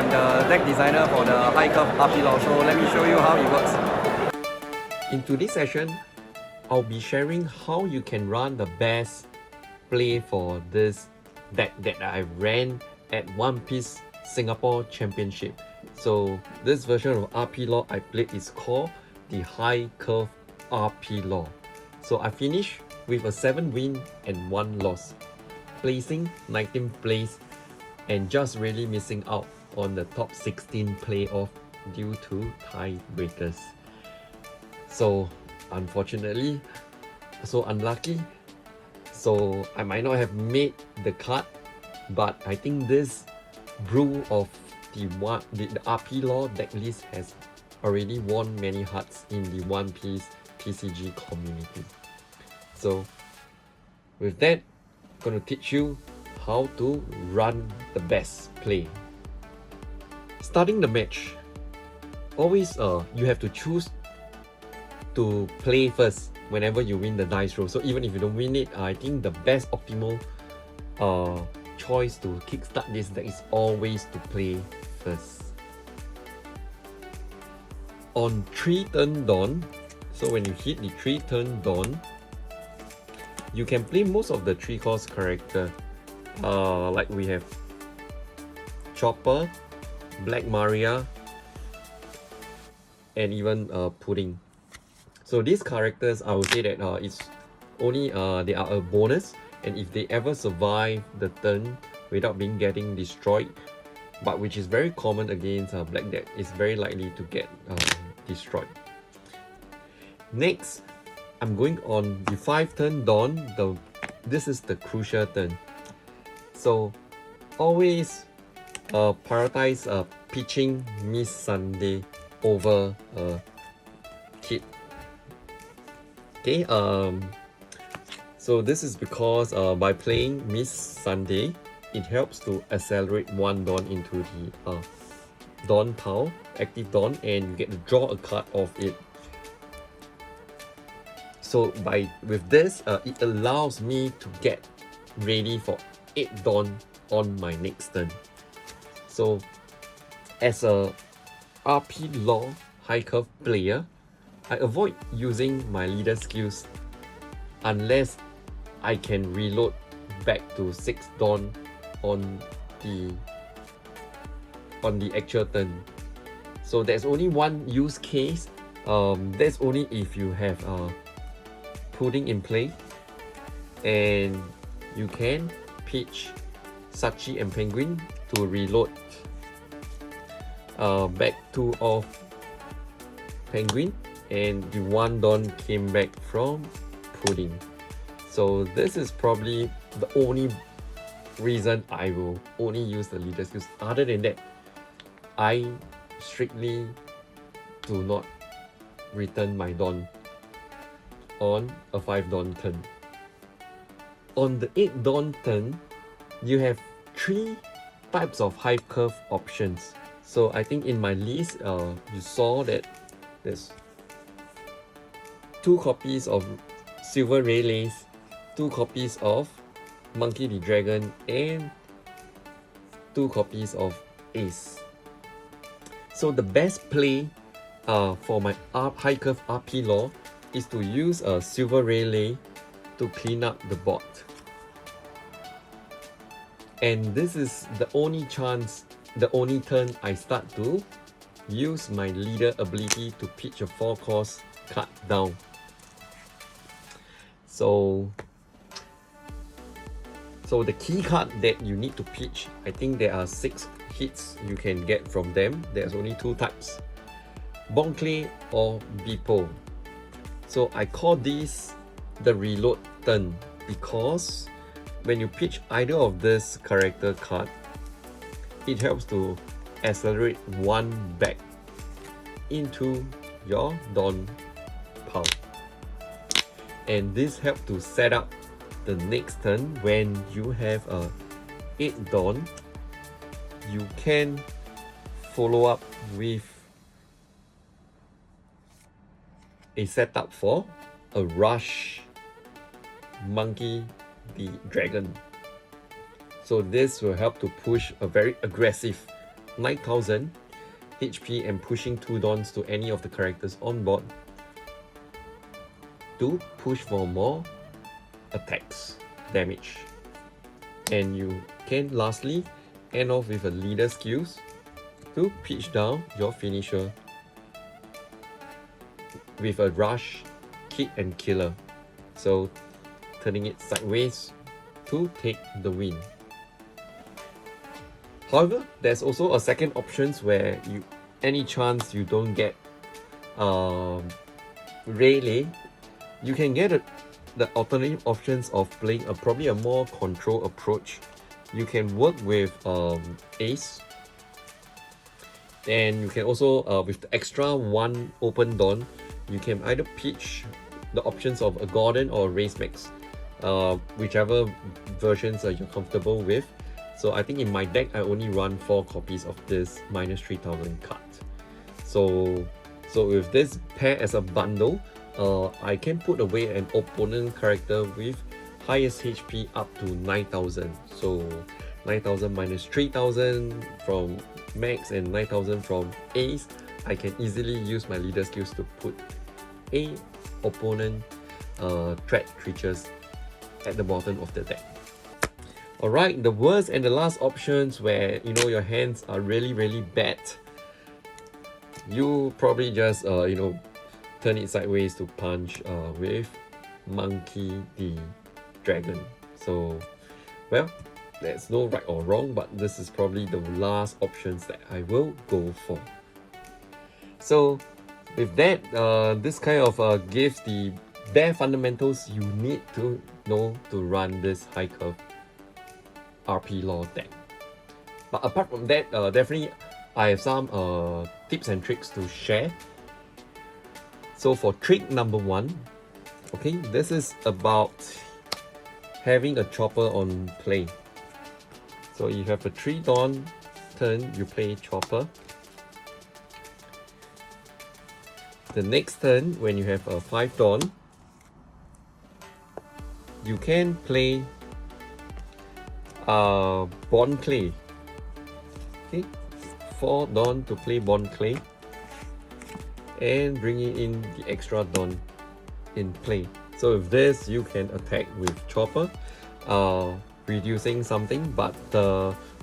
I'm the deck designer for the high curve RP Law, so let me show you how it works. In today's session, I'll be sharing how you can run the best play for this deck that I ran at One Piece Singapore Championship. So this version of RP Law I played is called the High Curve RP Law. So I finished with a 7 win and 1 loss, placing 19th place and just really missing out on the top 16 playoff due to tiebreakers. So unfortunately, so unlucky. So I might not have made the cut, but I think this brew of the RP Law deck list has already won many hearts in the One Piece TCG community. So with that, I'm going to teach you how to run the best play. Starting the match, always you have to choose to play first whenever you win the dice roll. So even if you don't win it, I think the best optimal choice to kickstart this deck is always to play first. On 3 turn dawn, so when you hit the 3 turn dawn, you can play most of the 3 cost character. Like we have Chopper, Black Maria, and even Pudding. So these characters, I would say that it's only they are a bonus, and if they ever survive the turn without getting destroyed, but which is very common against Black deck, is very likely to get destroyed. Next, I'm going on the 5 turn dawn. This is the crucial turn. So always prioritize pitching Miss Sunday over Kid. Okay, so this is because by playing Miss Sunday, it helps to accelerate 1 dawn into the dawn pile, active dawn, and you get to draw a card of it. So with this, it allows me to get ready for 8 dawn on my next turn. So as a RP Law high curve player, I avoid using my leader skills unless I can reload back to 6 dawn on the actual turn. So there's only one use case. That's only if you have Pudding in play and you can pitch Sachi and Penguin to reload back 2 of Penguin, and the 1 dawn came back from Pudding. So this is probably the only reason I will only use the leader skills. Other than that, I strictly do not return my dawn on a 5 dawn turn. On the 8 dawn turn, you have 3 types of high curve options. So I think in my list, you saw that there's 2 copies of Silver Relays, 2 copies of Monkey the Dragon, and 2 copies of Ace. So the best play for my high curve RP Law is to use a Silver Relay to clean up the board. And this is the only chance, the only turn I start to use my leader ability to pitch a 4 cost card down. So the key card that you need to pitch, I think there are 6 hits you can get from them. There's only 2 types, Bon Clay or Beeple. So I call this the reload turn because when you pitch either of this character card, it helps to accelerate 1 back into your dawn pile. And this helps to set up the next turn. When you have a 8 dawn, you can follow up with a setup for a Rush Monkey the Dragon. So this will help to push a very aggressive 9,000 HP and pushing 2 dons to any of the characters on board to push for more attacks damage. And you can lastly end off with a leader skills to pitch down your finisher with a rush, kit and killer, so turning it sideways to take the win. However, there's also a second options where you any chance you don't get Rayleigh, you can get the alternative options of playing probably a more control approach. You can work with Ace, and you can also with the extra 1 open don, you can either pitch the options of a Gordon or a Race Max, whichever versions you're comfortable with. So I think in my deck I only run 4 copies of this minus 3,000 card. So with this pair as a bundle, I can put away an opponent character with highest HP up to 9,000. So 9,000 minus 3,000 from Max and 9,000 from Ace. I can easily use my leader skills to put a opponent threat creatures at the bottom of the deck. Alright, the worst and the last options where your hands are really bad. You probably just turn it sideways to punch with Monkey the Dragon. So, well, there's no right or wrong, but this is probably the last options that I will go for. So, with that, this kind of gives the bare fundamentals you need to know to run this high curve RP Law deck. But apart from that, definitely I have some tips and tricks to share. So for trick number 1, okay, this is about having a chopper on play. So you have a 3 Dawn turn, you play chopper. The next turn, when you have a 5 Dawn, you can play Bond Clay. Okay, 4 Dawn to play Bond Clay and bringing in the extra Dawn in play. So with this, you can attack with chopper, reducing something. But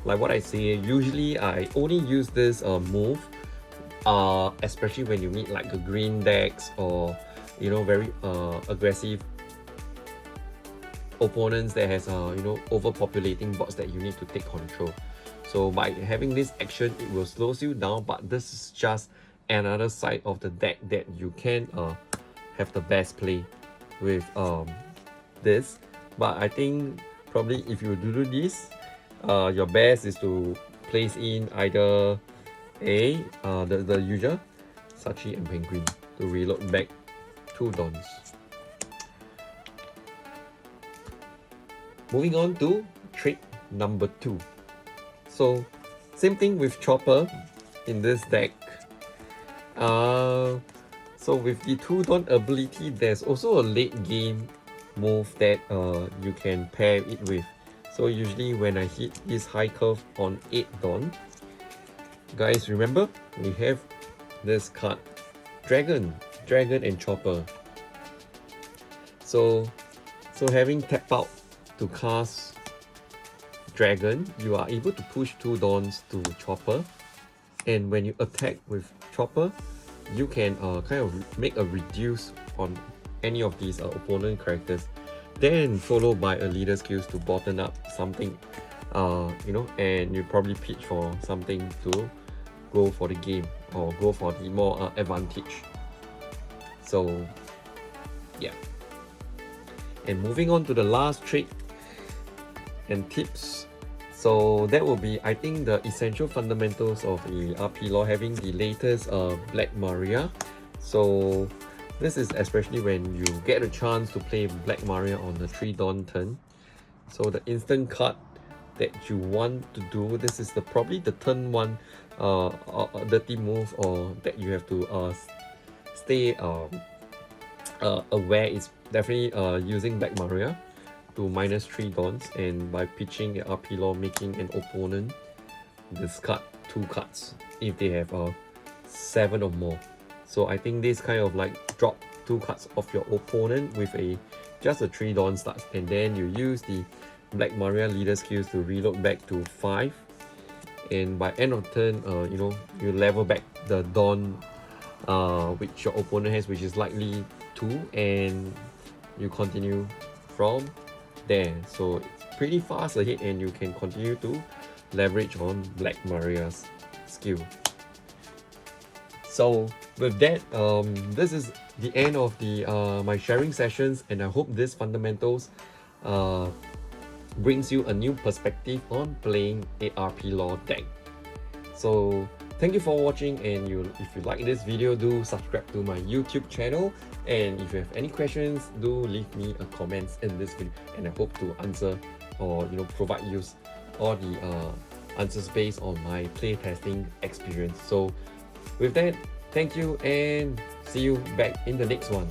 like what I say, usually I only use this move, especially when you meet like a green decks or very aggressive opponents that has overpopulating bots that you need to take control. So by having this action, it will slow you down, but this is just another side of the deck that you can have the best play with this. But I think probably if you do this, your best is to place in either the usual Sachi and Penguin to reload back 2 Dons. Moving on to trick number 2. So same thing with chopper in this deck. So with the 2 Dawn ability, there's also a late game move that you can pair it with. So usually when I hit this high curve on 8 Dawn, guys, remember we have this card, Dragon and Chopper. So having tap out to cast Dragon, you are able to push 2 Dawns to Chopper, and when you attack with Chopper, you can kind of make a reduce on any of these opponent characters, then followed by a leader skills to bottom up something, and you probably pitch for something to go for the game or go for the more advantage. So yeah, and moving on to the last trick and tips. So that will be, I think, the essential fundamentals of a RP Law, having the latest Black Maria. So this is especially when you get a chance to play Black Maria on the 3 Dawn turn. So the instant card that you want to do, this is probably the turn 1 dirty move, or that you have to stay aware, is definitely using Black Maria to minus 3 Dawns, and by pitching the RP Law, making an opponent discard 2 cards if they have 7 or more. So I think this kind of like drop 2 cards of your opponent with just a 3 Dawn starts, and then you use the Black Maria leader skills to reload back to 5, and by end of turn you level back the Dawn which your opponent has, which is likely 2, and you continue from there. So it's pretty fast ahead, and you can continue to leverage on Black Maria's skill. So with that, this is the end of the my sharing sessions, and I hope this fundamentals brings you a new perspective on playing ARP Law deck. So thank you for watching, and if you like this video, do subscribe to my YouTube channel, and if you have any questions, do leave me a comments in this video, and I hope to answer or provide you all the answers based on my playtesting experience. So with that, thank you, and see you back in the next one.